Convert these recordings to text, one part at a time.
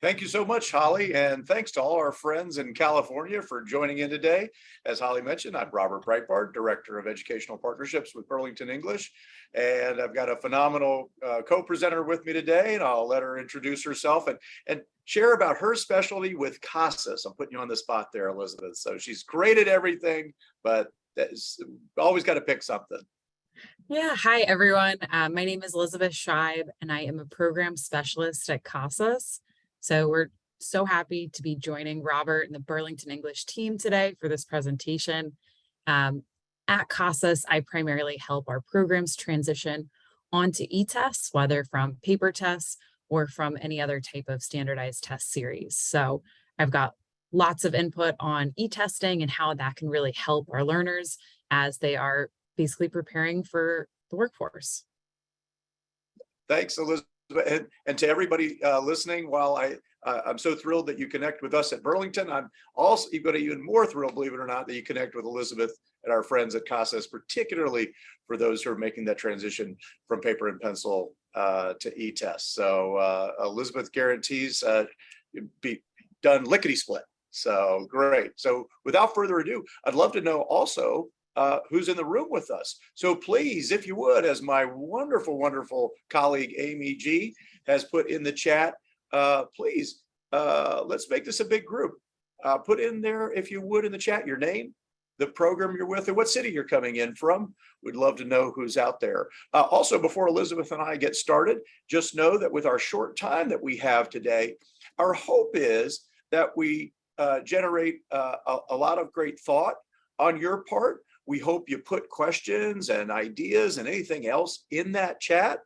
Thank you so much, Holly, and thanks to all our friends in California for joining in today. As Holly mentioned, I'm Robert Breitbart, Director of Educational Partnerships with Burlington English, and I've got a phenomenal co-presenter with me today, and I'll let her introduce herself and share about her specialty with CASAS. I'm putting you on the spot there, Elizabeth. So she's great at everything, but always got to pick something. Yeah, hi everyone. My name is Elizabeth Scheib, and I am a program specialist at CASAS. So we're so happy to be joining Robert and the Burlington English team today for this presentation. At CASAS, I primarily help our programs transition onto e-tests, whether from paper tests or from any other type of standardized test series. So I've got lots of input on e-testing and how that can really help our learners as they are basically preparing for the workforce. Thanks, Elizabeth, and to everybody listening. While I'm so thrilled that you connect with us at Burlington, I'm also even more thrilled, believe it or not, that you connect with Elizabeth and our friends at CASAS, particularly for those who are making that transition from paper and pencil to e-tests. So Elizabeth guarantees be done lickety split. So great. So without further ado, I'd love to know also who's in the room with us. So please, if you would, as my wonderful, wonderful colleague Amy G has put in the chat, please, let's make this a big group. Put in there, if you would, in the chat, your name, the program you're with, and what city you're coming in from. We'd love to know who's out there. Also, before Elizabeth and I get started, just know that with our short time that we have today, our hope is that we generate a lot of great thought on your part. We hope you put questions and ideas and anything else in that chat.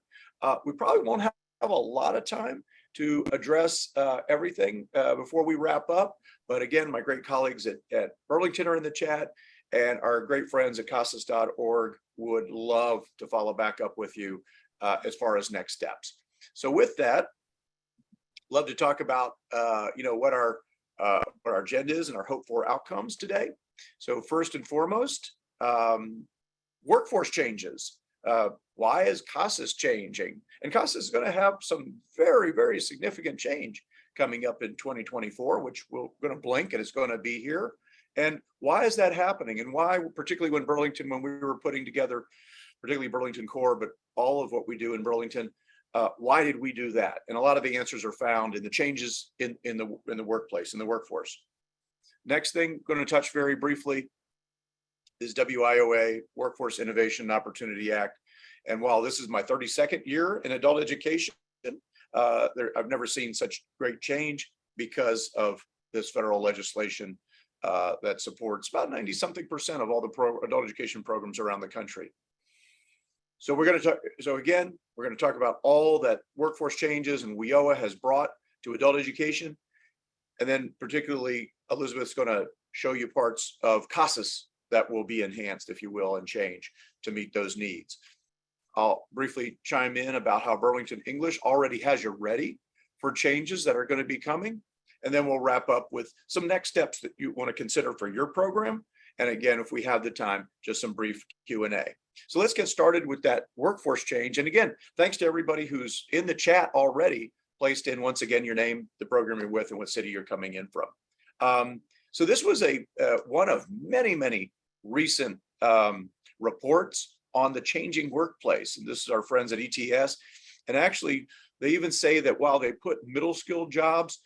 We probably won't have a lot of time to address everything before we wrap up. But again, my great colleagues at Burlington are in the chat, and our great friends at CASAS.org would love to follow back up with you as far as next steps. So with that, love to talk about what our agenda is and our hope for outcomes today. So first and foremost, workforce changes. Why is CASAS changing? And CASAS is going to have some very, very significant change coming up in 2024, which we're going to blink and it's going to be here. And why is that happening? And why, particularly when we were putting together, particularly Burlington Core, but all of what we do in Burlington, why did we do that? And a lot of the answers are found in the changes in the workplace, in the workforce. Next thing, going to touch very briefly is WIOA, Workforce Innovation and Opportunity Act. And while this is my 32nd year in adult education, I've never seen such great change because of this federal legislation that supports about 90-something% of all the adult education programs around the country. So we're going to talk about all that workforce changes and WIOA has brought to adult education. And then particularly, Elizabeth's going to show you parts of CASAS that will be enhanced, if you will, and change to meet those needs. I'll briefly chime in about how Burlington English already has you ready for changes that are going to be coming. And then we'll wrap up with some next steps that you want to consider for your program. And again, if we have the time, just some brief Q&A. So let's get started with that workforce change. And again, thanks to everybody who's in the chat already, placed in once again your name, the program you're with, and what city you're coming in from. So this was one of many, many recent reports on the changing workplace. And this is our friends at ETS. And actually, they even say that while they put middle skill jobs,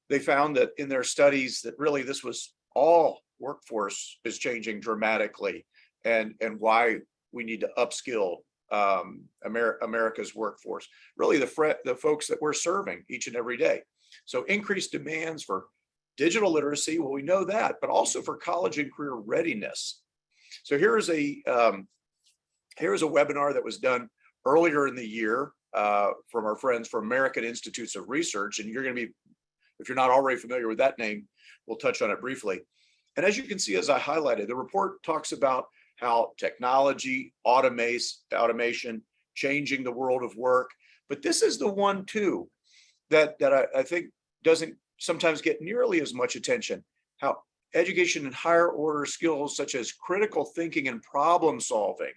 they found that in their studies that really this was all workforce is changing dramatically, and why we need to upskill America's workforce, really the folks that we're serving each and every day. So increased demands for digital literacy, well, we know that, but also for college and career readiness. So here is a webinar that was done earlier in the year from our friends from American Institutes of Research, and you're going to be, if you're not already familiar with that name, we'll touch on it briefly. And as you can see, as I highlighted, the report talks about how technology, automation, changing the world of work. But this is the one too that I think doesn't sometimes get nearly as much attention. How education and higher order skills such as critical thinking and problem solving,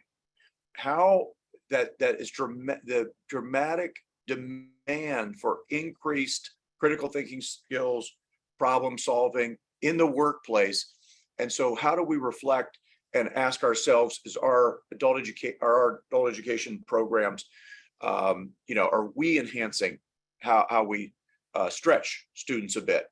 how that is the dramatic demand for increased critical thinking skills, problem solving in the workplace. And so how do we reflect and ask ourselves, is our adult education programs, are we enhancing how we stretch students a bit?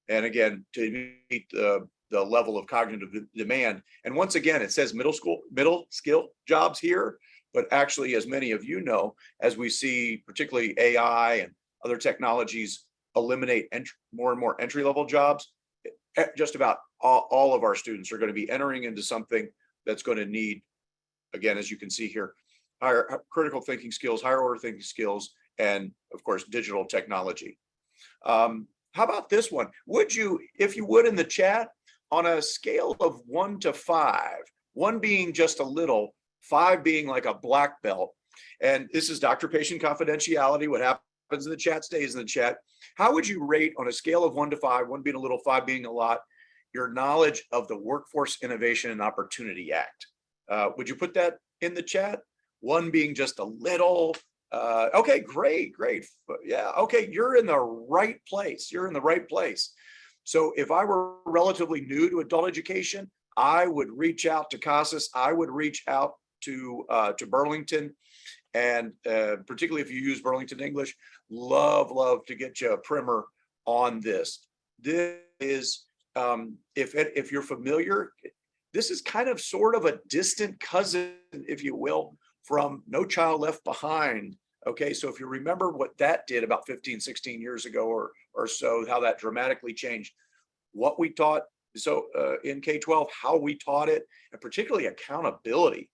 And again, to meet the level of cognitive demand. And once again, it says middle skill jobs here, but actually, as many of you know, as we see particularly AI and other technologies eliminate more and more entry-level jobs, just about all of our students are going to be entering into something that's going to need, again, as you can see here, higher critical thinking skills, higher order thinking skills, and of course, digital technology. How about this one? Would you, if you would, in the chat, on a scale of 1 to 5, 1 being just a little, 5 being like a black belt, and this is doctor-patient confidentiality, what happens in the chat stays in the chat. How would you rate on a scale of 1 to 5, 1 being a little, 5 being a lot, your knowledge of the Workforce Innovation and Opportunity Act? Would you put that in the chat? 1 being just a little. Okay, great. Yeah, okay, you're in the right place. You're in the right place. So if I were relatively new to adult education, I would reach out to CASAS. I would reach out to Burlington, and particularly if you use Burlington English, love to get you a primer on this. This is, if you're familiar, this is kind of sort of a distant cousin, if you will, from No Child Left Behind. Okay, so if you remember what that did about 15, 16 years ago or so, how that dramatically changed what we taught. So in K-12, how we taught it, and particularly accountability.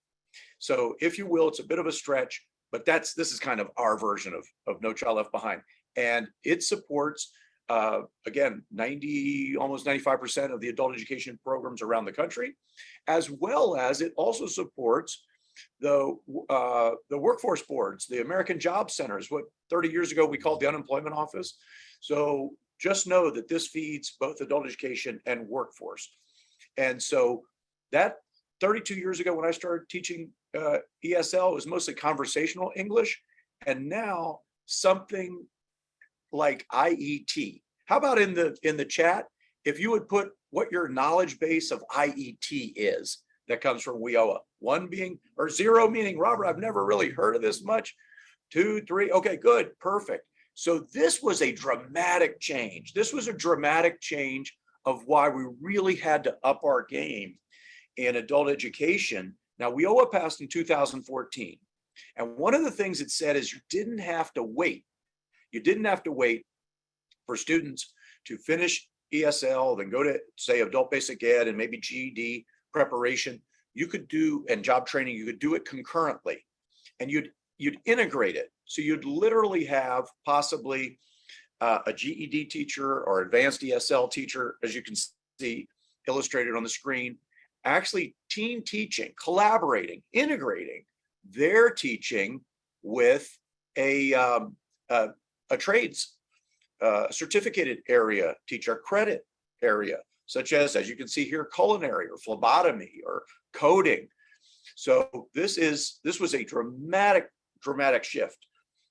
So if you will, it's a bit of a stretch, but this is kind of our version of No Child Left Behind. And it supports, again, almost 95% of the adult education programs around the country, as well as it also supports the workforce boards, the American Job Centers, what 30 years ago we called the unemployment office. So just know that this feeds both adult education and workforce. And so that 32 years ago when I started teaching ESL, it was mostly conversational English, and now something like IET. How about in the chat, if you would put what your knowledge base of IET is, that comes from WIOA. 1 being, or 0 meaning, Robert, I've never really heard of this much. 2, 3, okay, good, perfect. So this was a dramatic change. This was a dramatic change of why we really had to up our game in adult education. Now, WIOA passed in 2014. And one of the things it said is you didn't have to wait. You didn't have to wait for students to finish ESL, then go to, say, adult basic ed and maybe GED preparation. You could do, and job training, you could do it concurrently, and you'd integrate it. So you'd literally have possibly a GED teacher or advanced ESL teacher, as you can see illustrated on the screen, actually team teaching, collaborating, integrating their teaching with a trades certificated area teacher credit area, such as you can see here, culinary or phlebotomy or coding. So this was a dramatic shift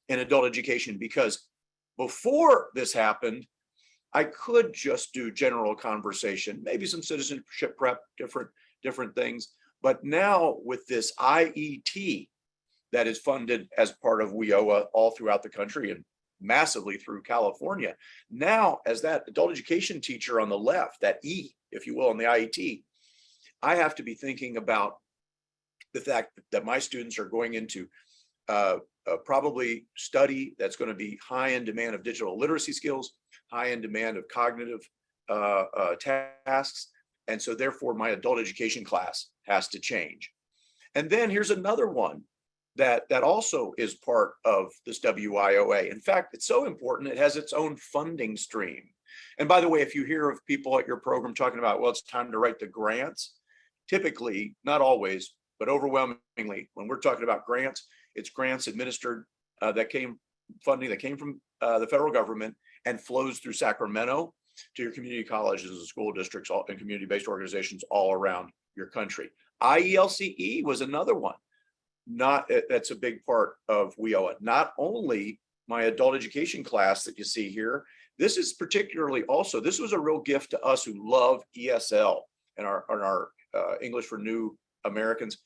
in adult education, because before this happened, I could just do general conversation, maybe some citizenship prep, different things. But now with this IET that is funded as part of WIOA all throughout the country and massively through California, now as that adult education teacher on the left, that E, if you will, on the IET, I have to be thinking about the fact that my students are going into probably study that's going to be high in demand of digital literacy skills, high in demand of cognitive tasks. And so therefore my adult education class has to change. And then here's another one that also is part of this WIOA. In fact, it's so important, it has its own funding stream. And by the way, if you hear of people at your program talking about, well, it's time to write the grants, typically, not always, but overwhelmingly, when we're talking about grants, it's grants administered funding that came from the federal government and flows through Sacramento to your community colleges and school districts and community-based organizations all around your country. IELCE was another one. That's a big part of WIOA. Not only my adult education class that you see here. This is particularly also, this was a real gift to us who love ESL and our English for New Americans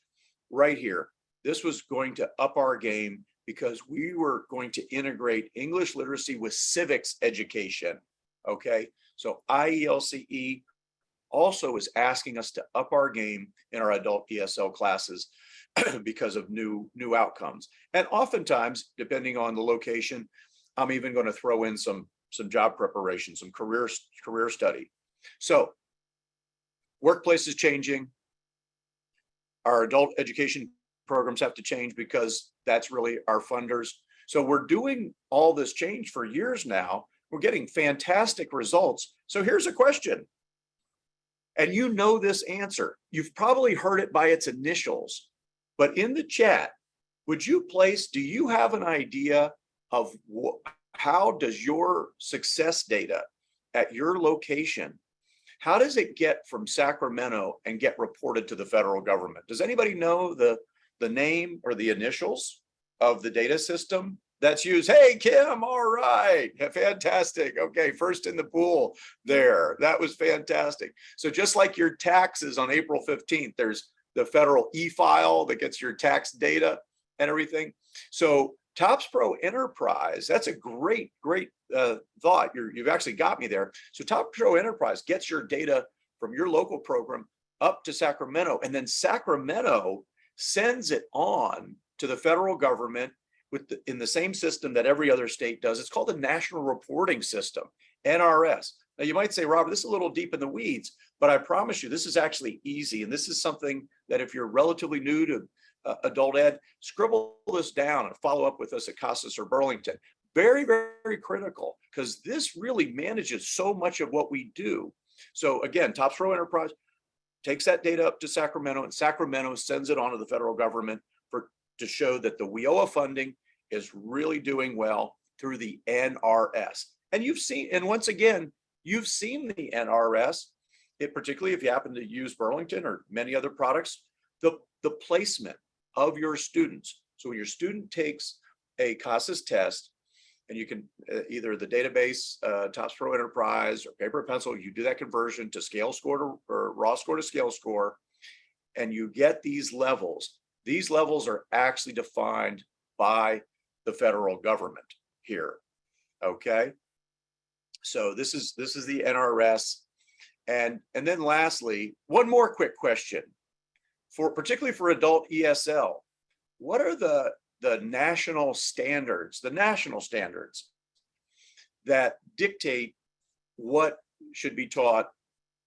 right here. This was going to up our game because we were going to integrate English literacy with civics education. Okay, so IELCE also is asking us to up our game in our adult ESL classes because of new outcomes. And oftentimes, depending on the location, I'm even going to throw in some job preparation, some career study. So workplace is changing. Our adult education programs have to change because that's really our funders. So we're doing all this change for years now. We're getting fantastic results. So here's a question. And you know this answer. You've probably heard it by its initials, but in the chat, would you place, do you have an idea of how does your success data at your location, how does it get from Sacramento and get reported to the federal government? Does anybody know the name or the initials of the data system that's used? Hey, Kim, all right, fantastic. Okay, first in the pool there. That was fantastic. So just like your taxes on April 15th, there's the federal e-file that gets your tax data and everything. So TOPS Pro Enterprise, that's a great thought. You've actually got me there. So TOPS Pro Enterprise gets your data from your local program up to Sacramento, and then Sacramento sends it on to the federal government in the same system that every other state does. It's called the National Reporting System, NRS. Now you might say, Robert, this is a little deep in the weeds, but I promise you, this is actually easy. And this is something that if you're relatively new to adult ed, scribble this down and follow up with us at CASAS or Burlington. Very, very critical, because this really manages so much of what we do. So again, TOPS Pro Enterprise takes that data up to Sacramento, and Sacramento sends it on to the federal government to show that the WIOA funding is really doing well through the NRS. And you've seen, and once again, you've seen the NRS, particularly if you happen to use Burlington or many other products, the placement of your students. So when your student takes a CASAS test, and you can either the database, TOPS Pro Enterprise or paper and pencil, you do that conversion to scale score or raw score to scale score, and you get these levels. These levels are actually defined by the federal government here. Okay, so this is the NRS, and then lastly, one more quick question particularly for adult ESL. What are the national standards that dictate what should be taught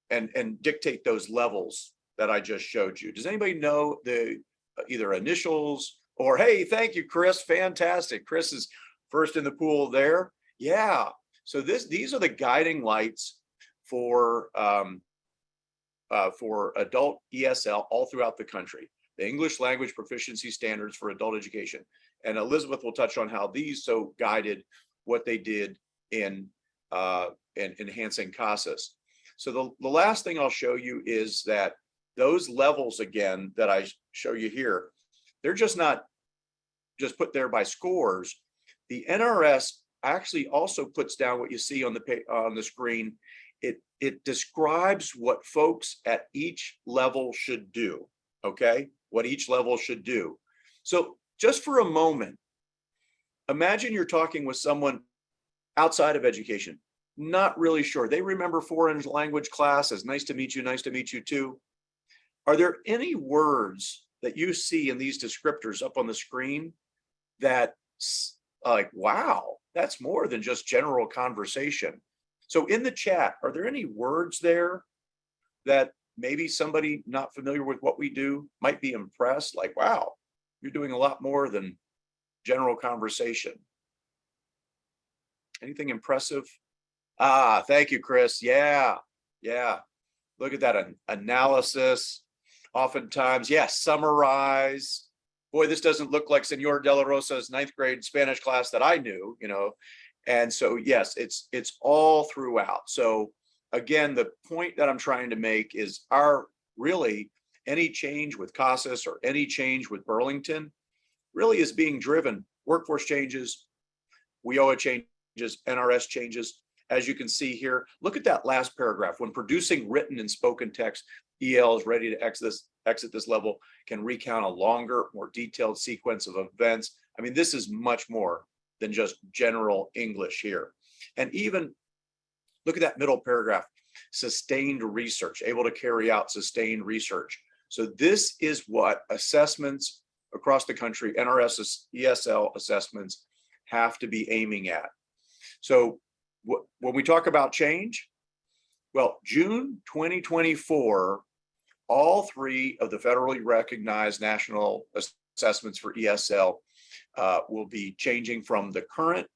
and dictate those levels that I just showed you? Does anybody know the either initials or, hey, thank you, Chris, fantastic. Chris is first in the pool there. Yeah, so these are the guiding lights for adult ESL all throughout the country. The English language proficiency standards for adult education. And Elizabeth will touch on how these so guided what they did in enhancing CASAS. So the last thing I'll show you is that those levels, again, that I show you here, they're just not just put there by scores. The NRS actually also puts down what you see on the screen. It describes what folks at each level should do, okay? What each level should do. So just for a moment, imagine you're talking with someone outside of education, not really sure. They remember foreign language class as nice to meet you too. Are there any words that you see in these descriptors up on the screen that like, wow, that's more than just general conversation? So in the chat, are there any words there that maybe somebody not familiar with what we do might be impressed? Like, wow, you're doing a lot more than general conversation. Anything impressive? Ah, thank you, Chris. Yeah. Look at that analysis. Oftentimes, yes, summarize. Boy, this doesn't look like Senor De La Rosa's 9th grade Spanish class that I knew, And so, yes, it's all throughout. So again, the point that I'm trying to make is really any change with CASAS or any change with Burlington really is being driven. Workforce changes, WIOA changes, NRS changes. As you can see here, look at that last paragraph. When producing written and spoken text, EL is ready to exit this level, can recount a longer, more detailed sequence of events. I mean, this is much more than just general English here. And even look at that middle paragraph, sustained research, able to carry out sustained research. So this is what assessments across the country, NRS, ESL assessments have to be aiming at. So when we talk about change, well, June 2024, all three of the federally recognized national assessments for ESL will be changing from the current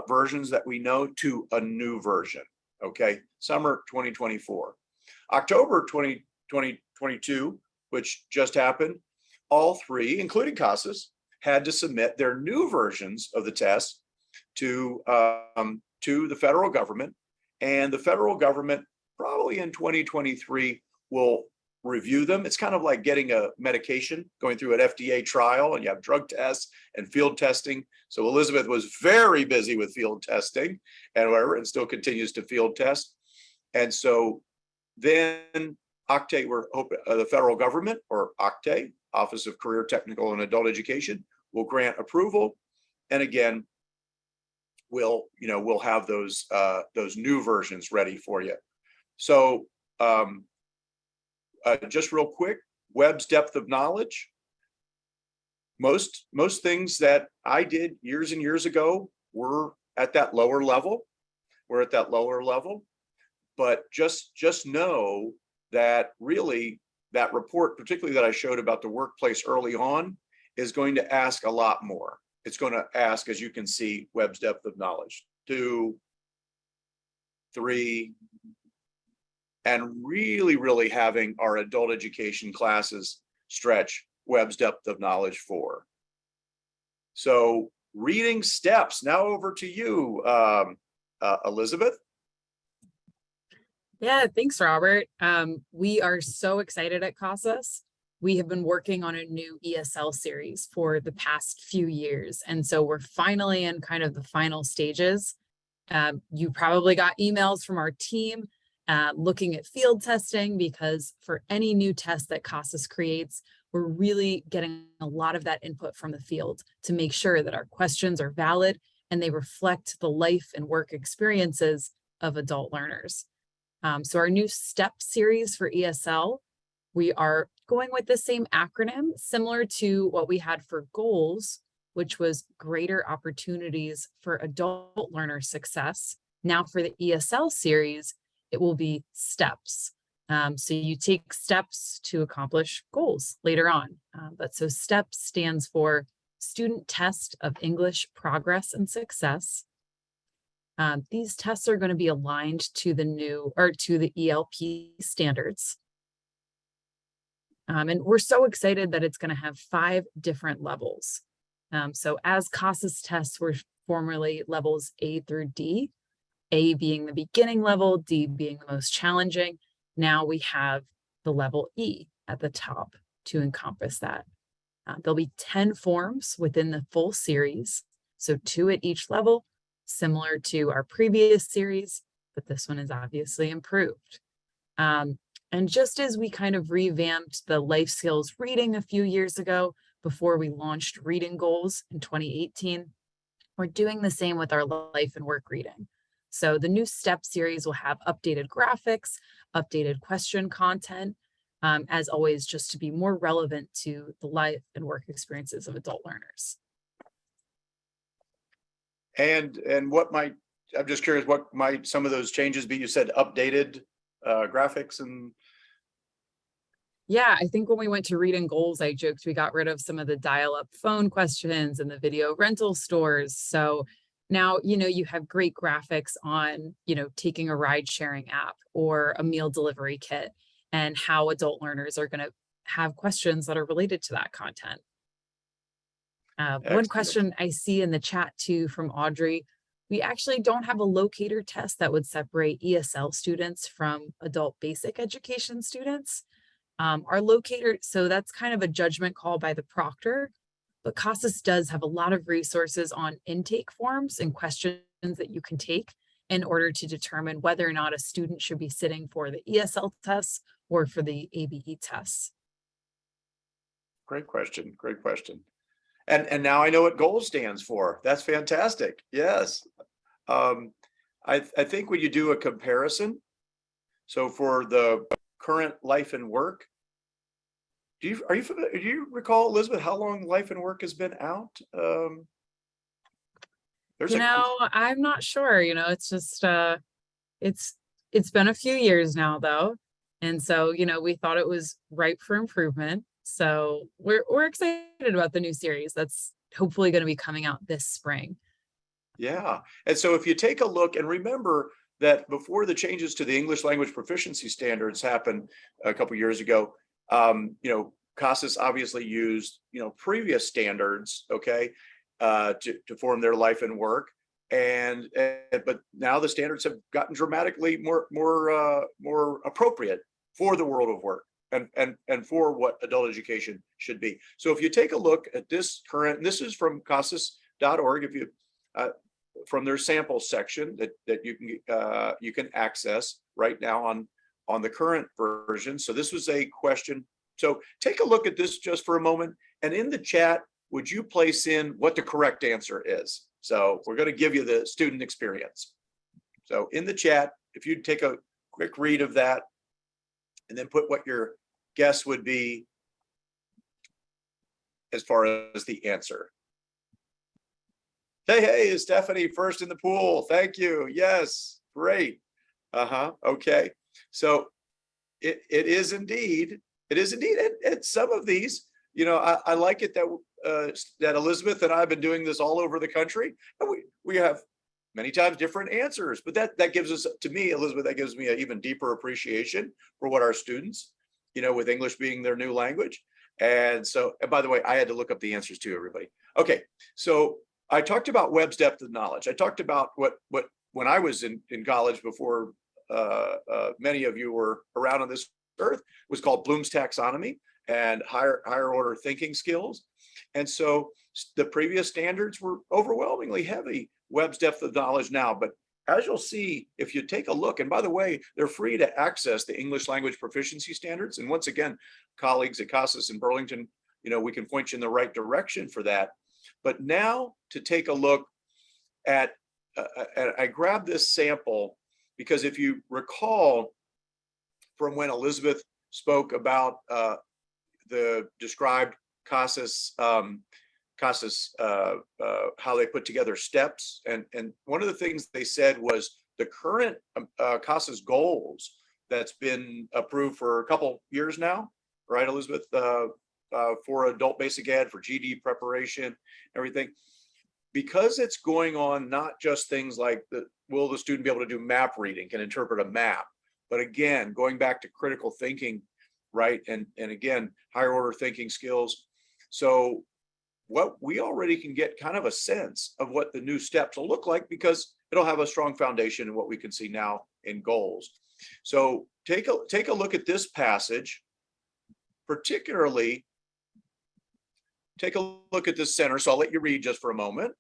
versions that we know to a new version, okay? Summer 2024. October 2022, which just happened, all three, including CASAS, had to submit their new versions of the test to the federal government, and the federal government probably in 2023 will review them. It's kind of like getting a medication, going through an FDA trial, and you have drug tests and field testing. So Elizabeth was very busy with field testing and still continues to field test. And so then OCTAE, we're hoping the federal government, or OCTAE, Office of Career, Technical and Adult Education, will grant approval. And again, we'll have those new versions ready for you. So just real quick, Webb's depth of knowledge. Most things that I did years and years ago were at that lower level. We're at that lower level, but just know that really that report, particularly that I showed about the workplace early on, is going to ask a lot more. It's going to ask, as you can see, Webb's depth of knowledge, 2, 3, and really having our adult education classes stretch Webb's depth of knowledge 4. So reading steps, now over to you, Elizabeth. Yeah, thanks, Robert. We are so excited at CASAS. We have been working on a new ESL series for the past few years. And so we're finally in kind of the final stages. You probably got emails from our team looking at field testing, because for any new test that CASAS creates, we're really getting a lot of that input from the field to make sure that our questions are valid and they reflect the life and work experiences of adult learners. So our new STEP series for ESL, we are going with the same acronym, similar to what we had for goals, which was greater opportunities for adult learner success. Now for the ESL series, it will be steps. So you take steps to accomplish goals later on. But so STEP stands for Student Test of English Progress and Success. These tests are going to be aligned to the ELP standards. And we're so excited that it's going to have 5 different levels. So as CASAS tests were formerly levels A through D, A being the beginning level, D being the most challenging. Now we have the level E at the top to encompass that. There'll be 10 forms within the full series, so 2 at each level, similar to our previous series, but this one is obviously improved. And just as we kind of revamped the life skills reading a few years ago before we launched reading goals in 2018, we're doing the same with our life and work reading. So the new STEP series will have updated graphics, updated question content, as always, just to be more relevant to the life and work experiences of adult learners. And what might, I'm just curious, what might some of those changes be? You said updated graphics and. Yeah, I think when we went to reading goals, I joked we got rid of some of the dial-up phone questions and the video rental stores. So now, you have great graphics on, taking a ride sharing app or a meal delivery kit, and how adult learners are going to have questions that are related to that content. One question I see in the chat too from Audrey, we actually don't have a locator test that would separate ESL students from adult basic education students. Our locator, so that's kind of a judgment call by the proctor. but CASAS does have a lot of resources on intake forms and questions that you can take in order to determine whether or not a student should be sitting for the ESL tests or for the ABE tests. Great question. Great question. And now I know what GOAL stands for. That's fantastic. Yes. I think when you do a comparison, so for the current life and work, do you recall, Elizabeth, how long life and work has been out? There's I'm not sure, it's just, it's been a few years now though. And so, we thought it was ripe for improvement. So we're excited about the new series that's hopefully going to be coming out this spring. Yeah. And so if you take a look and remember that before the changes to the English language proficiency standards happened a couple years ago, CASAS obviously used, previous standards, okay, to form their life and work. But now the standards have gotten dramatically more appropriate for the world of work and for what adult education should be. So if you take a look at this current, and this is from CASAS.org, if you from their sample section that you can access right now on the current version. So this was a question. So take a look at this just for a moment, and in the chat, would you place in what the correct answer is? So we're going to give you the student experience. So in the chat, if you take a quick read of that and then put what your guess would be as far as the answer. Hey, Stephanie, first in the pool. Thank you. Yes, great. Okay. So it is indeed. And some of these, I like it that Elizabeth and I have been doing this all over the country, and we have many times different answers. But that gives us, to me, Elizabeth, that gives me an even deeper appreciation for what our students, with English being their new language. And so, and by the way, I had to look up the answers too, everybody. Okay, so I talked about Webb's depth of knowledge. I talked about what when I was in college before many of you were around on this earth, was called Bloom's taxonomy and higher order thinking skills. And so the previous standards were overwhelmingly heavy Webb's depth of knowledge now. But as you'll see, if you take a look, and by the way, they're free to access the English language proficiency standards. And once again, colleagues at CASAS in Burlington, we can point you in the right direction for that. But now to take a look at, I grabbed this sample because if you recall from when Elizabeth spoke about the described CASAS, how they put together steps. And one of the things they said was the current CASAS goals that's been approved for a couple years now, right, Elizabeth? For adult basic ed, for GD preparation, everything, because it's going on not just things like will the student be able to do map reading, can interpret a map, but again, going back to critical thinking, right? And again, higher order thinking skills. So what we already can get kind of a sense of what the new steps will look like, because it'll have a strong foundation in what we can see now in goals. So take a look at this passage, particularly take a look at this center. So I'll let you read just for a moment.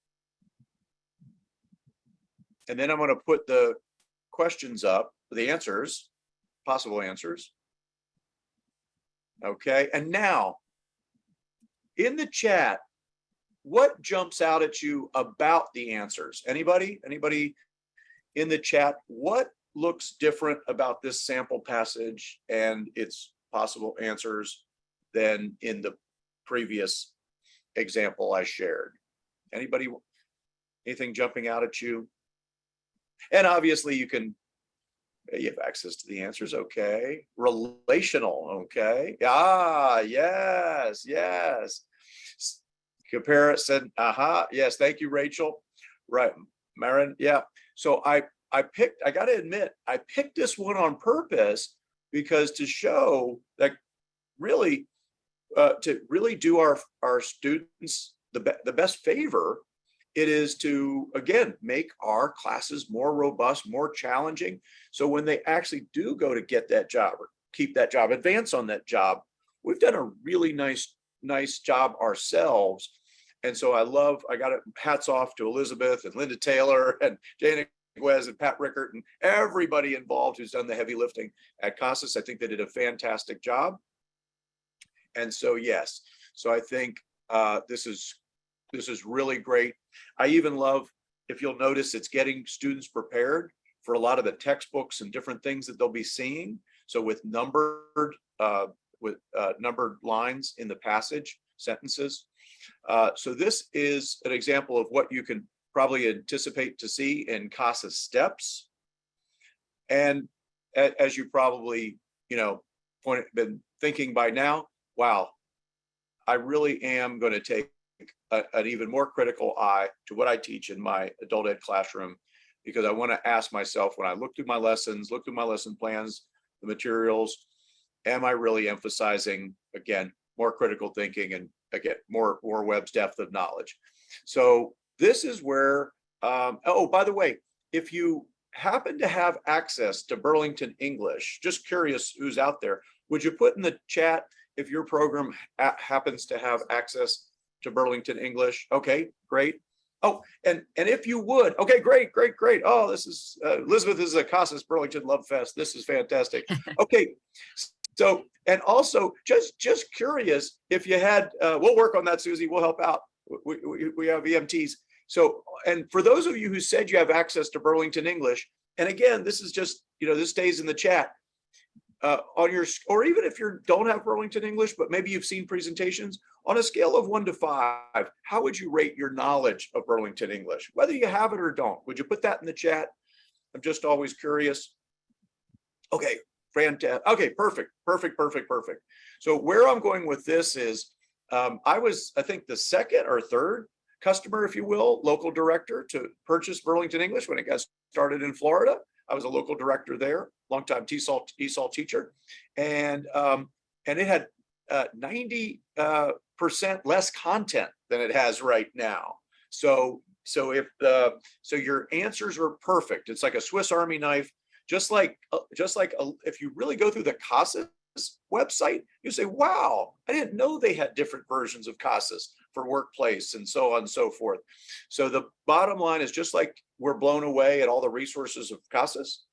And then I'm going to put the questions up, the answers, possible answers. Okay. And now in the chat, what jumps out at you about the answers? Anybody in the chat? What looks different about this sample passage and its possible answers than in the previous example I shared? Anybody, anything jumping out at you? And obviously you have access to the answers. Okay. Relational. Okay. Yes. Comparison. Yes. Thank you, Rachel. Right. Marin. Yeah. So I gotta admit, I picked this one on purpose because to show that really, to really do our students the best favor, it is to, again, make our classes more robust, more challenging. So when they actually do go to get that job or keep that job, advance on that job, we've done a really nice job ourselves And so I got hats off to Elizabeth and Linda Taylor and Jana Guez and Pat Rickert and everybody involved who's done the heavy lifting at CASAS. I think they did a fantastic job. And so, yes, so I think this is really great. I even love, if you'll notice, it's getting students prepared for a lot of the textbooks and different things that they'll be seeing. So with numbered lines in the passage, sentences. So this is an example of what you can probably anticipate to see in CASAS steps. And as you probably, been thinking by now, wow, I really am going to take an even more critical eye to what I teach in my adult ed classroom, because I want to ask myself, when I look through my lessons, look through my lesson plans, the materials, am I really emphasizing, again, more critical thinking and, again, more Webb's depth of knowledge? So this is where, oh, by the way, if you happen to have access to Burlington English, just curious who's out there, would you put in the chat if your program happens to have access to Burlington English? Okay, great. Oh, and if you would, okay, great. Oh, this is Elizabeth, this is a CASAS Burlington Love Fest. This is fantastic. Okay, so, and also just curious if you had, we'll work on that, Susie, we'll help out. We have EMTs. So, and for those of you who said you have access to Burlington English, and again, this is just, this stays in the chat, on your, or even if you don't have Burlington English, but maybe you've seen presentations, on a scale of 1 to 5, how would you rate your knowledge of Burlington English? Whether you have it or don't, would you put that in the chat? I'm just always curious. Okay, fantastic. Okay, perfect. So where I'm going with this is, I was, I think, the second or third customer, if you will, local director to purchase Burlington English when it got started in Florida. I was a local director there, longtime ESOL teacher, and it had 90% less content than it has right now. So if your answers are perfect, it's like a Swiss Army knife. Just like if you really go through the CASAS website, you say, wow, I didn't know they had different versions of CASAS for workplace and so on and so forth. So the bottom line is, just like we're blown away at all the resources of CASAS,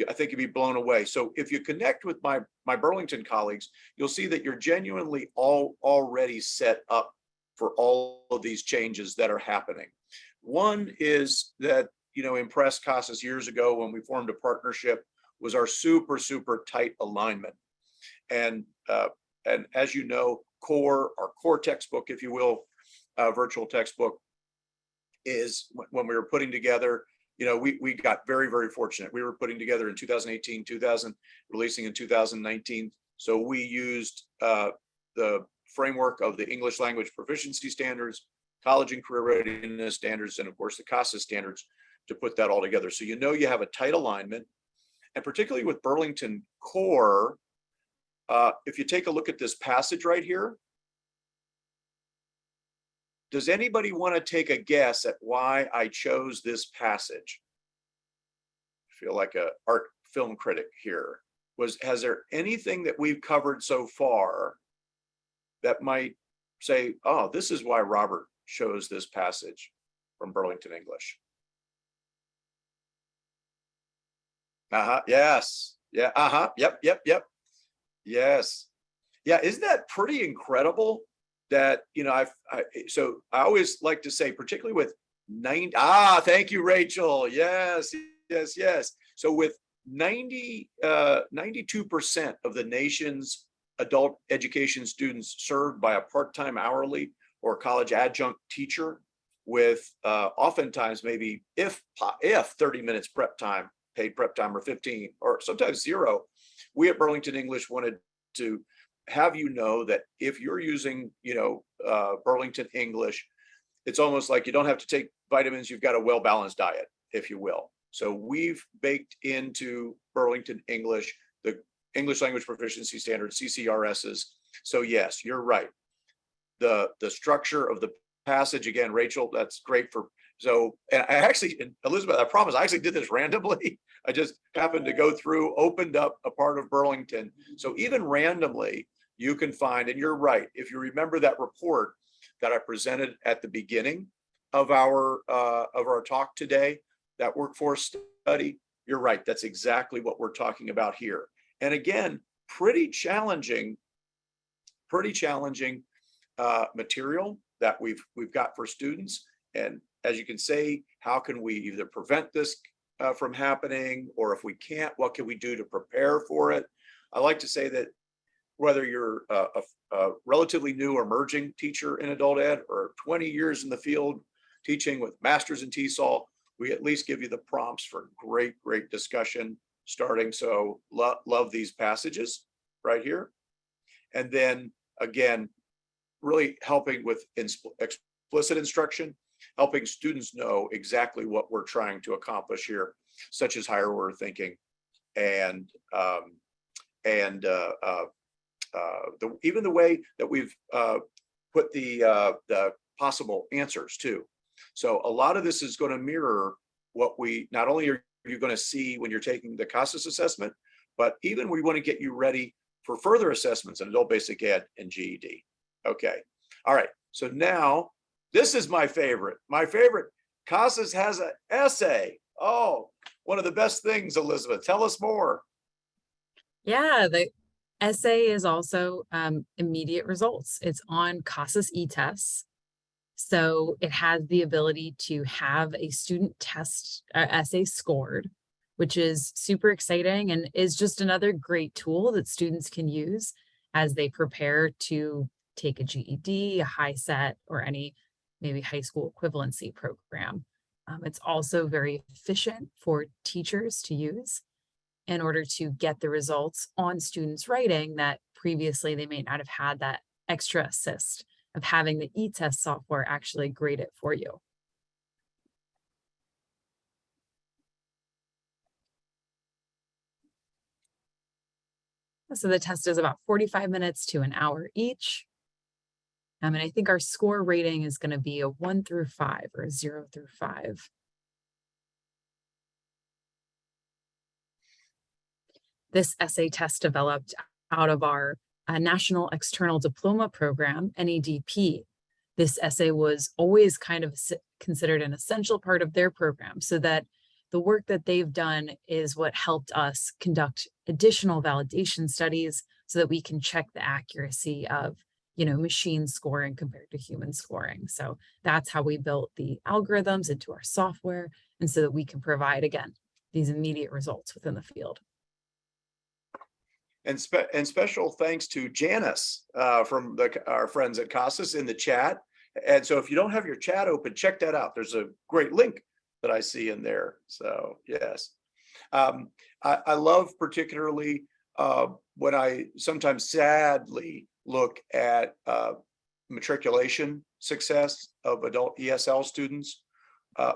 I think you'd be blown away. So if you connect with my Burlington colleagues, you'll see that you're genuinely already set up for all of these changes that are happening. One is that, impressed CASAS years ago when we formed a partnership was our super tight alignment. And as you know, our core textbook, if you will, virtual textbook, is when we were putting together, we got very fortunate. We were putting together in 2018, releasing in 2019. So we used the framework of the English language proficiency standards, college and career readiness standards, and of course the CASAS standards to put that all together. So you have a tight alignment, and particularly with Burlington Core, if you take a look at this passage right here, does anybody want to take a guess at why I chose this passage? I feel like an art film critic here. Has there anything that we've covered so far that might say, oh, this is why Robert chose this passage from Burlington English? Yes. Yeah. Yep. Yes. Yeah. Isn't that pretty incredible? That, so I always like to say, particularly with thank you, Rachel. Yes. So with 92% of the nation's adult education students served by a part-time hourly or college adjunct teacher with oftentimes maybe if 30 minutes prep time, paid prep time, or 15, or sometimes 0, we at Burlington English wanted to have that if you're using, Burlington English, it's almost like you don't have to take vitamins. You've got a well-balanced diet, if you will. So we've baked into Burlington English the English Language Proficiency Standards, CCRSs. So yes, you're right. The structure of the passage, again, Rachel, that's great for. So, and I actually, Elizabeth, I promise, I actually did this randomly. I just happened to go through, opened up a part of Burlington. So even randomly, you can find, and you're right, if you remember that report that I presented at the beginning of our talk today, that workforce study, you're right. That's exactly what we're talking about here. And again, pretty challenging material that we've got for students. And as you can say, how can we either prevent this from happening, or if we can't, what can we do to prepare for it? I like to say that whether you're a relatively new or emerging teacher in adult ed, or 20 years in the field teaching with masters in TESOL, we at least give you the prompts for great discussion starting. So love these passages right here. And then again, really helping with explicit instruction, helping students know exactly what we're trying to accomplish here, such as higher order thinking and even the way that we've put the possible answers too. So a lot of this is going to mirror what we, not only are you going to see when you're taking the CASAS assessment, but even we want to get you ready for further assessments in adult basic ed and GED. Okay. All right. So now this is my favorite. My favorite. CASAS has an essay. Oh, one of the best things, Elizabeth. Tell us more. Yeah, the essay is also immediate results. It's on CASAS e-tests. So it has the ability to have a student test essay scored, which is super exciting and is just another great tool that students can use as they prepare to take a GED, a high set, or any maybe high school equivalency program. It's also very efficient for teachers to use in order to get the results on students' writing that previously they may not have had that extra assist of having the e-test software actually grade it for you. So the test is about 45 minutes to an hour each. And I think our score rating is going to be a 1 through 5 or a 0 through 5. This essay test developed out of our National External Diploma Program, NEDP. This essay was always kind of considered an essential part of their program, so that the work that they've done is what helped us conduct additional validation studies so that we can check the accuracy of, machine scoring compared to human scoring. So that's how we built the algorithms into our software, and so that we can provide, again, these immediate results within the field. And special thanks to Janice from our friends at CASAS in the chat. And so if you don't have your chat open, check that out. There's a great link that I see in there. So yes, I love particularly when I sometimes sadly look at matriculation success of adult ESL students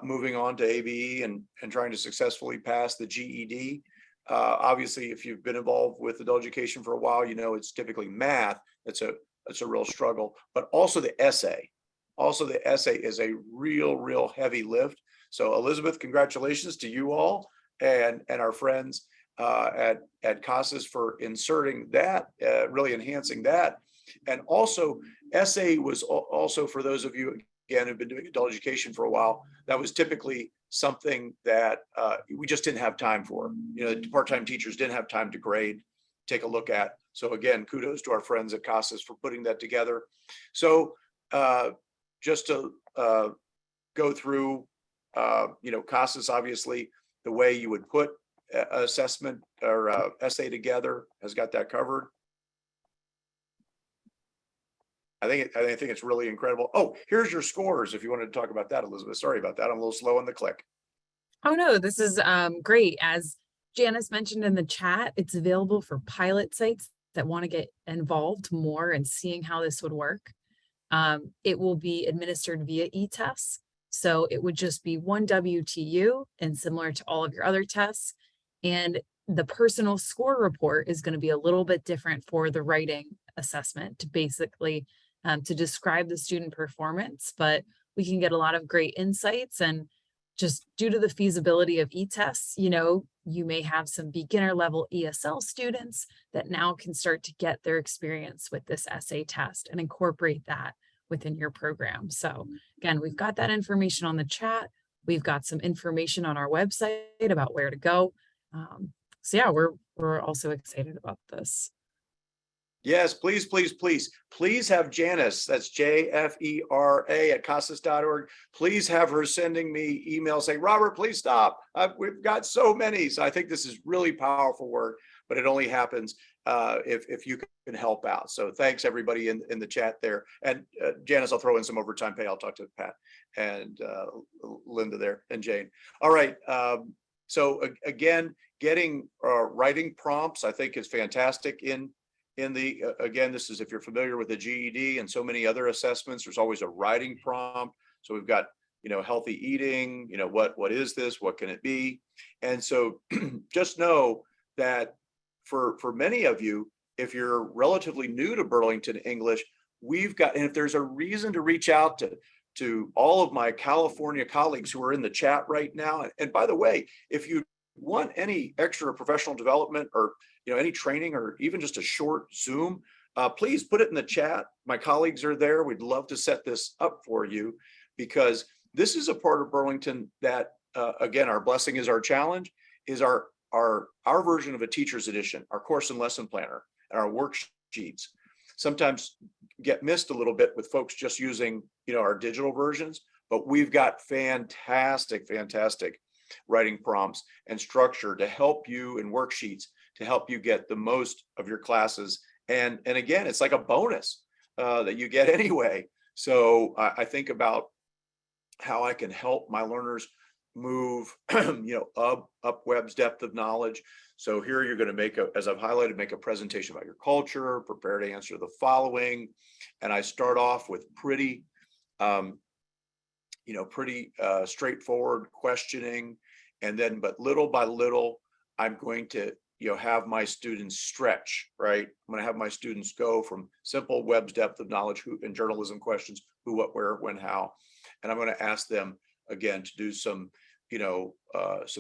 moving on to ABE and trying to successfully pass the GED. Obviously, if you've been involved with adult education for a while, it's typically math. That's a real struggle, but also the essay. Also, the essay is a real heavy lift. So Elizabeth, congratulations to you all and our friends at CASAS for inserting that, really enhancing that. And also, essay was also, for those of you, again, who've been doing adult education for a while, that was typically something that we just didn't have time for. Part-time teachers didn't have time to grade, take a look at. So again, kudos to our friends at CASAS for putting that together. So just to go through, CASAS, obviously, the way you would put assessment or essay together has got that covered. I think it's really incredible. Oh, here's your scores if you wanted to talk about that, Elizabeth. Sorry about that. I'm a little slow on the click. Oh no, this is great. As Janice mentioned in the chat, it's available for pilot sites that want to get involved more in seeing how this would work. It will be administered via e-tests. So it would just be one WTU and similar to all of your other tests. And the personal score report is going to be a little bit different for the writing assessment to basically to describe the student performance, but we can get a lot of great insights. And just due to the feasibility of e-tests, you may have some beginner level ESL students that now can start to get their experience with this essay test and incorporate that within your program. So again, we've got that information on the chat. We've got some information on our website about where to go. So yeah, we're also excited about this. Yes, please, please, please, please have Janice, that's JFERA at CASAS.org. Please have her sending me emails saying, Robert, please stop. We've got so many. So I think this is really powerful work, but it only happens if you can help out. So thanks everybody in the chat there. And Janice, I'll throw in some overtime pay. I'll talk to Pat and Linda there and Jane. All right. So again, getting writing prompts, I think is fantastic in the, again, this is if you're familiar with the GED and so many other assessments, there's always a writing prompt. So we've got, healthy eating, what is this? What can it be? And so just know that for many of you, if you're relatively new to Burlington English, we've got, and if there's a reason to reach out to all of my California colleagues who are in the chat right now. And by the way, if you want any extra professional development or any training or even just a short Zoom, please put it in the chat. My colleagues are there. We'd love to set this up for you because this is a part of Burlington that, again, our blessing is our challenge, is our version of a teacher's edition, our course and lesson planner and our worksheets sometimes get missed a little bit with folks just using, our digital versions, but we've got fantastic writing prompts and structure to help you in worksheets to help you get the most of your classes. And again, it's like a bonus that you get anyway. So I think about how I can help my learners move, up Webb's depth of knowledge. So here you're going to as I've highlighted, make a presentation about your culture, prepare to answer the following. And I start off with pretty straightforward questioning. And then, but little by little, I'm going to, have my students stretch, right? I'm going to have my students go from simple Webb's depth of knowledge and journalism questions, who, what, where, when, how. And I'm going to ask them again to do some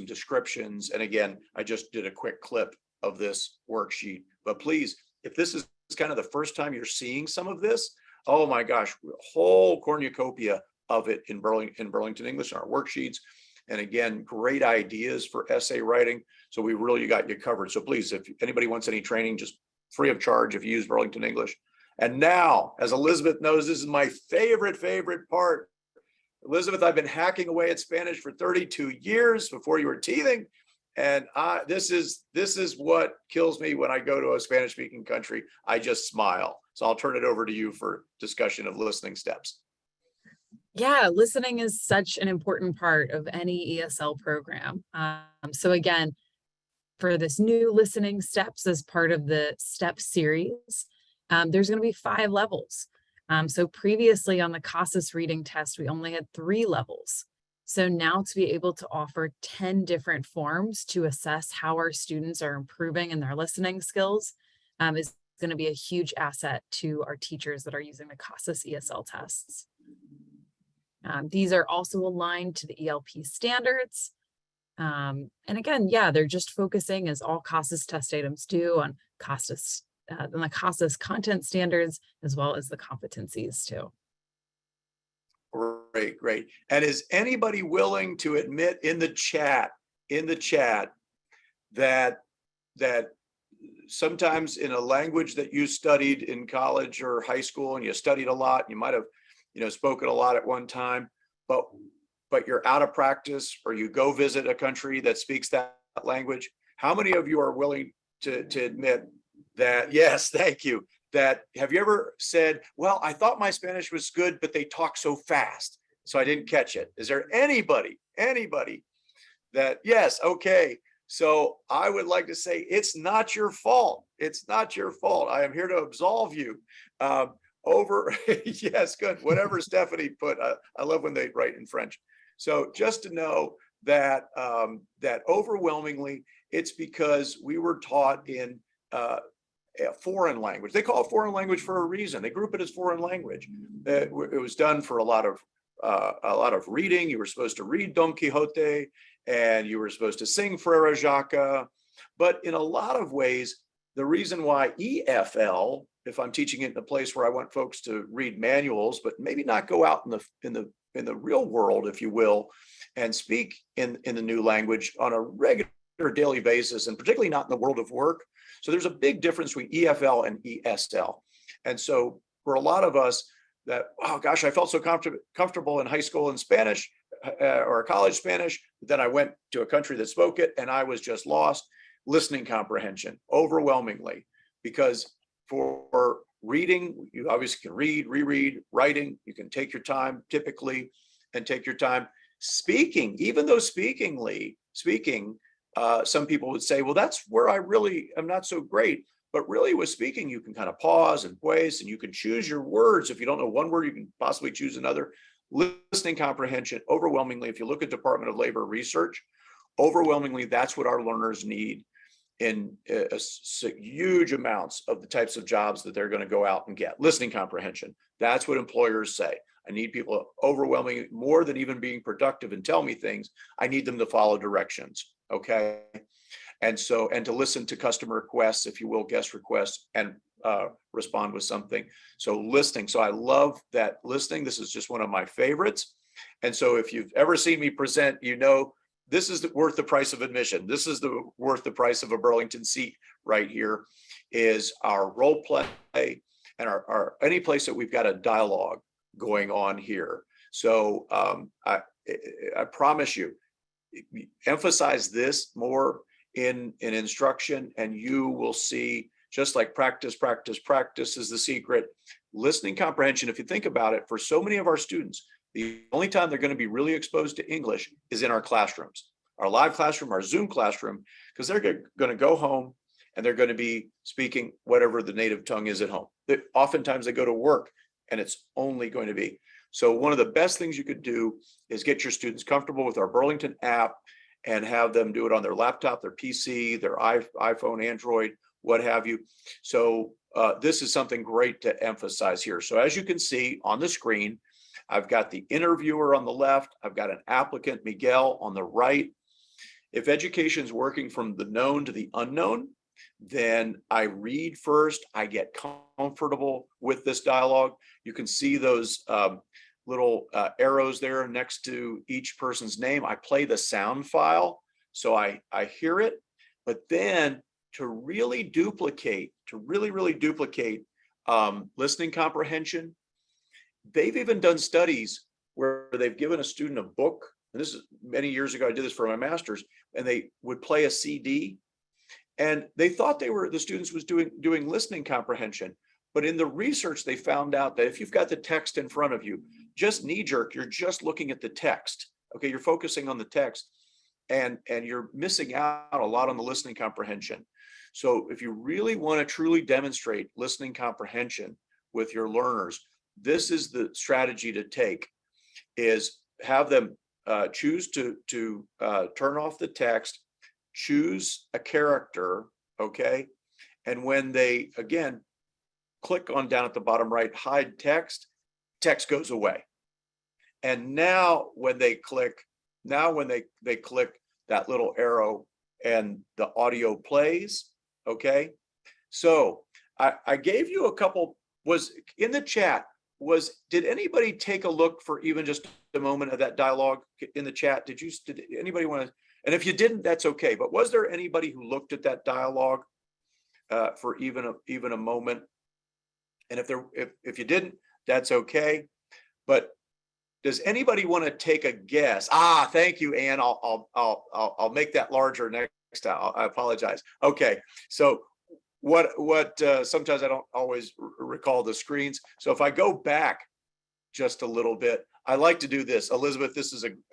descriptions. And again, I just did a quick clip of this worksheet, but please, if this is kind of the first time you're seeing some of this, oh my gosh, whole cornucopia of it in Burlington English, our worksheets. And again, great ideas for essay writing. So we really got you covered. So please, if anybody wants any training, just free of charge if you use Burlington English. And now, as Elizabeth knows, this is my favorite part. Elizabeth, I've been hacking away at Spanish for 32 years before you were teething. And this is what kills me when I go to a Spanish speaking country. I just smile. So I'll turn it over to you for discussion of listening steps. Yeah, listening is such an important part of any ESL program. So again, for this new listening steps as part of the STEP series, there's going to be 5 levels. So previously on the CASAS reading test, we only had 3 levels. So now to be able to offer 10 different forms to assess how our students are improving in their listening skills is going to be a huge asset to our teachers that are using the CASAS ESL tests. These are also aligned to the ELP standards. And again, yeah, they're just focusing, as all CASAS test items do, on the CASAS content standards, as well as the competencies too. Great. And is anybody willing to admit in the chat that sometimes in a language that you studied in college or high school and you studied a lot, you might have spoken a lot at one time, but you're out of practice, or you go visit a country that speaks that language? How many of you are willing to admit that? Yes, thank you. That have you ever said, well, I thought my Spanish was good, but they talk so fast, so I didn't catch it? Is there anybody that, yes, okay. So I would like to say, it's not your fault. It's not your fault. I am here to absolve you. Yes, good. Whatever Stephanie put. I love when they write in French. So just to know that that overwhelmingly, it's because we were taught in a foreign language. They call it foreign language for a reason. They group it as foreign language. It was done for a lot of reading. You were supposed to read Don Quixote, and you were supposed to sing Frere Jacques. But in a lot of ways, the reason why EFL if I'm teaching it in a place where I want folks to read manuals, but maybe not go out in the real world, if you will, and speak in the new language on a regular daily basis, and particularly not in the world of work. So there's a big difference between EFL and ESL. And so for a lot of us that, oh gosh, I felt so comfortable in high school in Spanish or college Spanish, then I went to a country that spoke it and I was just lost. Listening comprehension, overwhelmingly, because for reading, you obviously can read, reread. Writing, you can take your time typically and take your time. Speaking, even though speaking, some people would say, well, that's where I really am not so great. But really with speaking, you can kind of pause and place, and you can choose your words. If you don't know one word, you can possibly choose another. Listening comprehension, overwhelmingly, if you look at Department of Labor research, overwhelmingly, that's what our learners need in huge amounts of the types of jobs that they're going to go out and get. Listening comprehension, that's what employers say. I need people overwhelmingly, more than even being productive and tell me things, I need them to follow directions, okay? And so, and to listen to customer requests, if you will, guest requests, and respond with something. So listening. So I love that listening. This is just one of my favorites. And so if you've ever seen me present, you know, this is worth the price of admission. This is worth the price of a Burlington seat right here, is our role play and our any place that we've got a dialogue going on here. So I promise you, emphasize this more in instruction, and you will see, just like practice is the secret. Listening comprehension, if you think about it, for so many of our students, the only time they're going to be really exposed to English is in our classrooms, our live classroom, our Zoom classroom, because they're going to go home and they're going to be speaking whatever the native tongue is at home. Oftentimes they go to work and it's only going to be. So one of the best things you could do is get your students comfortable with our Burlington app and have them do it on their laptop, their PC, their iPhone, Android, what have you. So this is something great to emphasize here. So as you can see on the screen, I've got the interviewer on the left. I've got an applicant, Miguel, on the right. If education is working from the known to the unknown, then I read first. I get comfortable with this dialogue. You can see those little arrows there next to each person's name. I play the sound file, so I hear it. But then to really duplicate, listening comprehension, they've even done studies where they've given a student a book, and this is many years ago, I did this for my master's, and they would play a CD, and they thought the students was doing listening comprehension. But in the research, they found out that if you've got the text in front of you, just knee-jerk, you're just looking at the text. Okay, you're focusing on the text, and you're missing out a lot on the listening comprehension. So if you really want to truly demonstrate listening comprehension with your learners, this is the strategy to take, is have them choose to turn off the text, choose a character, okay? And when they, again, click on down at the bottom right, hide text, text goes away. And now when they click that little arrow and the audio plays, okay? So I gave you a couple, was in the chat, did anybody take a look for even just a moment of that dialogue in the chat? Did anybody want to, and if you didn't, that's okay. But was there anybody who looked at that dialogue for even a moment? And if you didn't, that's okay. But does anybody want to take a guess? Thank you, Ann. I'll make that larger next time. I apologize. Okay, so what sometimes I don't always recall the screens. So if I go back just a little bit, I like to do this. Elizabeth,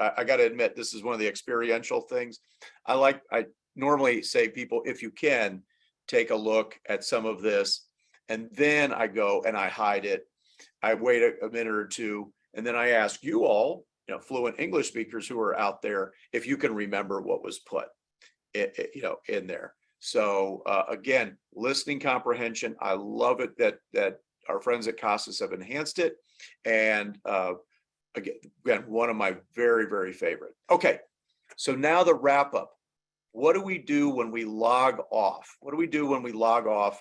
I got to admit, this is one of the experiential things. I normally say, people, if you can, take a look at some of this, and then I go and I hide it. I wait a minute or two, and then I ask you all, fluent English speakers who are out there, if you can remember what was put, in there. So again, listening comprehension, I love it that our friends at CASAS have enhanced it. And again, one of my very, very favorite. Okay, so now the wrap up. What do we do when we log off? What do we do when we log off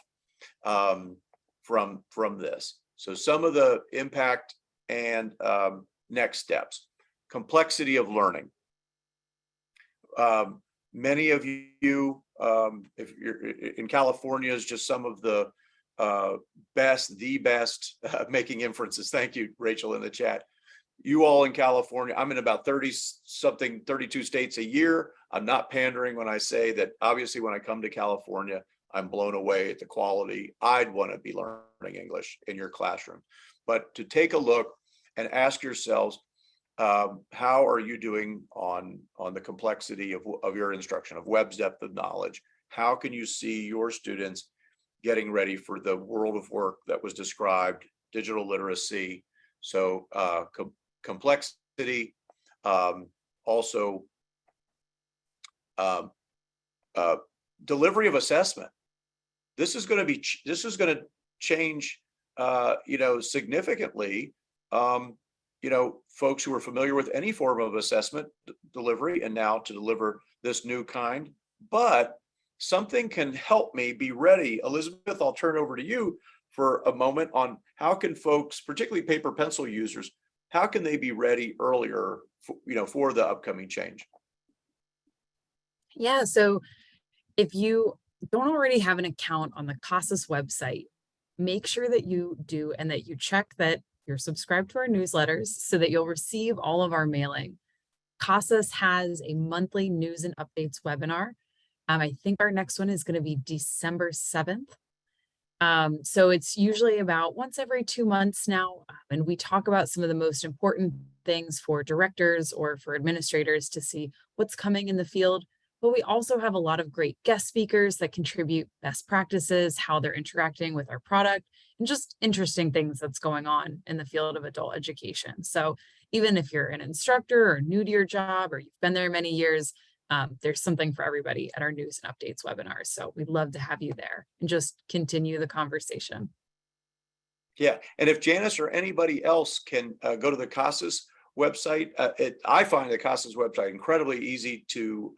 from this. So some of the impact and next steps. Complexity of learning. Many of you, if you're in California, is just some of the best making inferences. Thank you, Rachel, in the chat. You all in California, I'm in about 32 states a year. I'm not pandering when I say that obviously when I come to California, I'm blown away at the quality. I'd want to be learning English in your classroom. But to take a look and ask yourselves, how are you doing on the complexity of your instruction, of web's depth of knowledge? How can you see your students getting ready for the world of work that was described, digital literacy? So complexity, also delivery of assessment. This is going to change, significantly. Folks who are familiar with any form of assessment delivery, and now to deliver this new kind. But something can help me be ready. Elizabeth, I'll turn over to you for a moment on how can folks, particularly paper pencil users, how can they be ready earlier, for the upcoming change? Yeah, so if you don't already have an account on the CASAS website, make sure that you do and that you check that you're subscribed to our newsletters so that you'll receive all of our mailing. CASAS has a monthly news and updates webinar. I think our next one is going to be December 7th. So it's usually about once every 2 months now. And we talk about some of the most important things for directors or for administrators to see what's coming in the field. But we also have a lot of great guest speakers that contribute best practices, how they're interacting with our product, and just interesting things that's going on in the field of adult education. So even if you're an instructor or new to your job, or you've been there many years, there's something for everybody at our news and updates webinars. So we'd love to have you there and just continue the conversation. Yeah, and if Janice or anybody else can go to the CASAS website, I find the CASAS website incredibly easy to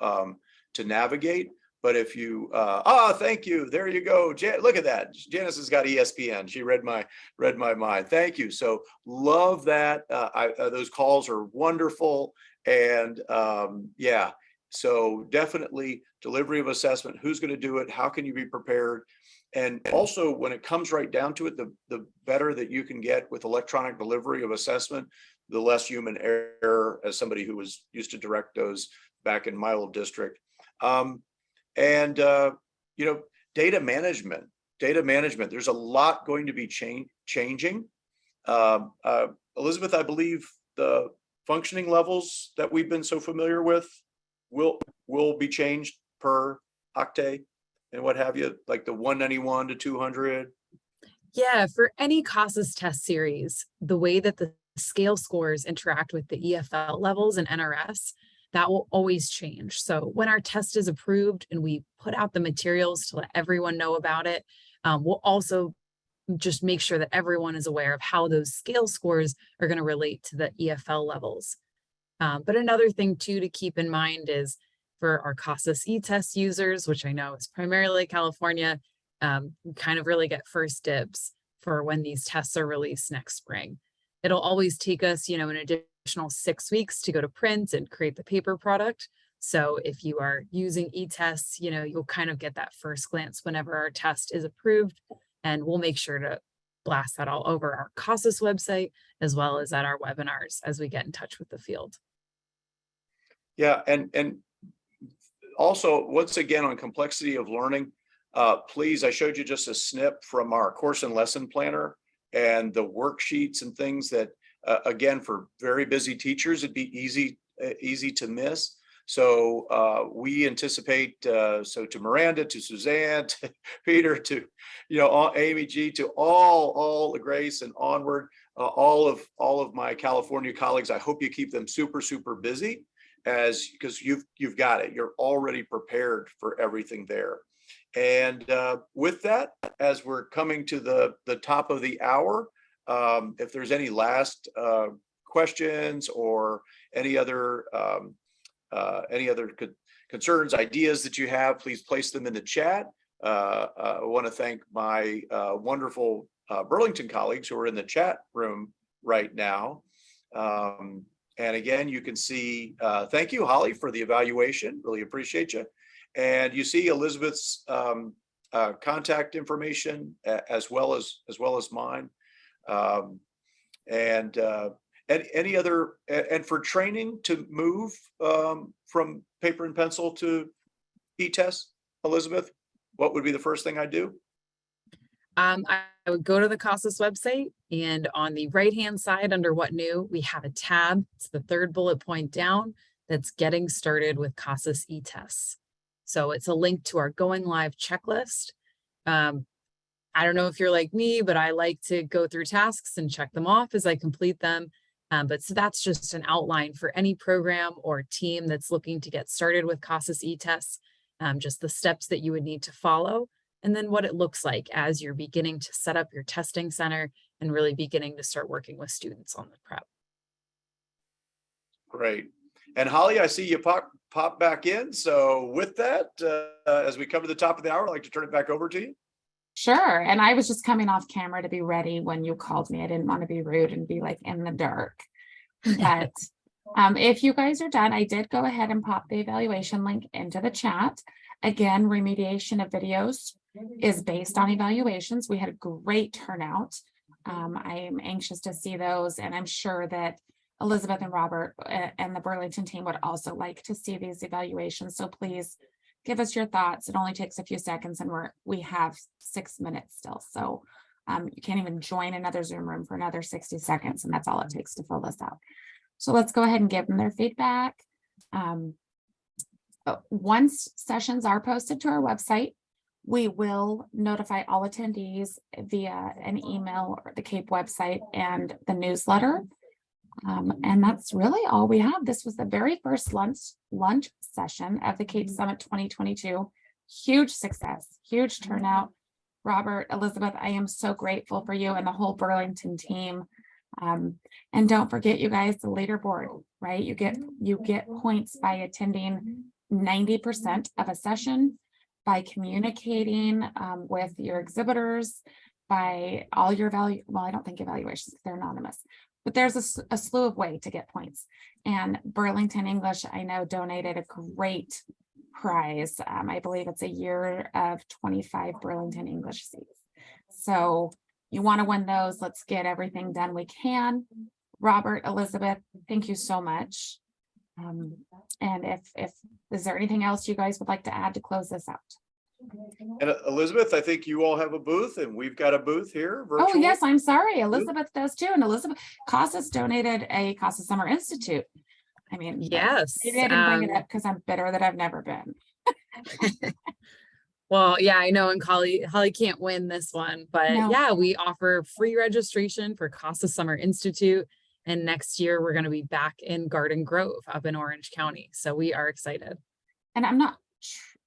navigate. But if you, thank you, there you go. Look at that. Janice has got ESPN. She read my mind. Thank you. So love that. Those calls are wonderful. And yeah, so definitely delivery of assessment. Who's going to do it? How can you be prepared? And also, when it comes right down to it, the better that you can get with electronic delivery of assessment, the less human error, as somebody who was used to direct those back in my little district. And data management. There's a lot going to be changing. Elizabeth, I believe the functioning levels that we've been so familiar with will be changed per octet and what have you, like the 191 to 200. Yeah, for any CASAS test series, the way that the scale scores interact with the EFL levels and NRS, that will always change. So when our test is approved and we put out the materials to let everyone know about it, we'll also just make sure that everyone is aware of how those scale scores are going to relate to the EFL levels. But another thing too to keep in mind is for our CASAS e-test users, which I know is primarily California, we kind of really get first dibs for when these tests are released next spring. It'll always take us, an additional 6 weeks to go to print and create the paper product. So if you are using e-tests, you'll kind of get that first glance whenever our test is approved, and we'll make sure to blast that all over our CASAS website as well as at our webinars as we get in touch with the field. Yeah, and also, once again, on complexity of learning, please, I showed you just a snip from our course and lesson planner and the worksheets and things that, again, for very busy teachers, it'd be easy to miss. So we anticipate, so to Miranda, to Suzanne, to Peter, to Amy G, to all Grace and onward, all of my California colleagues. I hope you keep them super busy, because you've got it. You're already prepared for everything there. And with that, as we're coming to the top of the hour, if there's any last questions or any other concerns, ideas that you have, please place them in the chat. I want to thank my wonderful Burlington colleagues who are in the chat room right now. And again, you can see, thank you, Holly, for the evaluation. Really appreciate you. And you see Elizabeth's contact information as well as mine. And any other, and for training to move from paper and pencil to e-test, Elizabeth, what would be the first thing I do? I would go to the CASAS website, and on the right-hand side under What New, we have a tab. It's the third bullet point down that's getting started with CASAS e-tests. So it's a link to our going live checklist. I don't know if you're like me, but I like to go through tasks and check them off as I complete them. But so that's just an outline for any program or team that's looking to get started with CASAS e-tests, just the steps that you would need to follow, and then what it looks like as you're beginning to set up your testing center and really beginning to start working with students on the prep. Great. And Holly, I see you pop back in. So with that, as we come to the top of the hour, I'd like to turn it back over to you. Sure. And I was just coming off camera to be ready when you called me. I didn't want to be rude and be like in the dark. But if you guys are done, I did go ahead and pop the evaluation link into the chat. Again, remediation of videos is based on evaluations. We had a great turnout. I am anxious to see those, and I'm sure that Elizabeth and Robert and the Burlington team would also like to see these evaluations. So please give us your thoughts. It only takes a few seconds, and we have 6 minutes still. So you can't even join another Zoom room for another 60 seconds, and that's all it takes to fill this out. So let's go ahead and give them their feedback. Once sessions are posted to our website, we will notify all attendees via an email or the CAPE website and the newsletter. And that's really all we have. This was the very first lunch session of the CAPE Summit 2022. Huge success, huge turnout. Robert, Elizabeth, I am so grateful for you and the whole Burlington team. And don't forget, you guys, the leaderboard, right? You get points by attending 90% of a session, by communicating with your exhibitors, by all your value. Well, I don't think evaluations, they're anonymous, but there's a slew of ways to get points. And Burlington English, I know, donated a great prize. I believe it's a year of 25 Burlington English seats. So you want to win those. Let's get everything done we can. Robert, Elizabeth, thank you so much. And if is there anything else you guys would like to add to close this out? And Elizabeth, I think you all have a booth, and we've got a booth here virtually. Oh yes, I'm sorry. Elizabeth does too. And Elizabeth, CASAS donated a CASAS Summer Institute. I mean, Yes. maybe I didn't bring it up because I'm bitter that I've never been. Well, yeah, I know, and Holly can't win this one, but No. yeah, we offer free registration for CASAS Summer Institute. And next year we're going to be back in Garden Grove up in Orange County. So we are excited. And I'm not,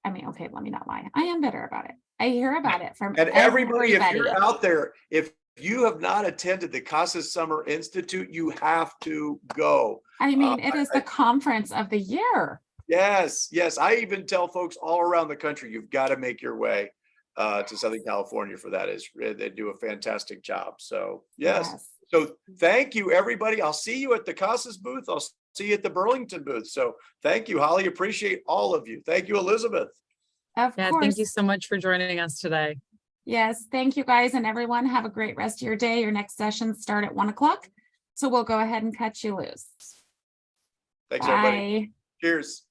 I mean, okay, let me not lie. I am bitter about it. I hear about it from everybody. If you're out there, if you have not attended the CASAS Summer Institute, you have to go. I mean, it is the conference of the year. Yes. I even tell folks all around the country, you've got to make your way to Southern California for that. They do a fantastic job. So yes. So thank you, everybody. I'll see you at the CASAS booth. I'll see you at the Burlington booth. So thank you, Holly. Appreciate all of you. Thank you, Elizabeth. Of course. Thank you so much for joining us today. Yes, thank you guys, and everyone have a great rest of your day. Your next sessions start at 1 o'clock. So we'll go ahead and cut you loose. Thanks, Bye. everybody. Cheers.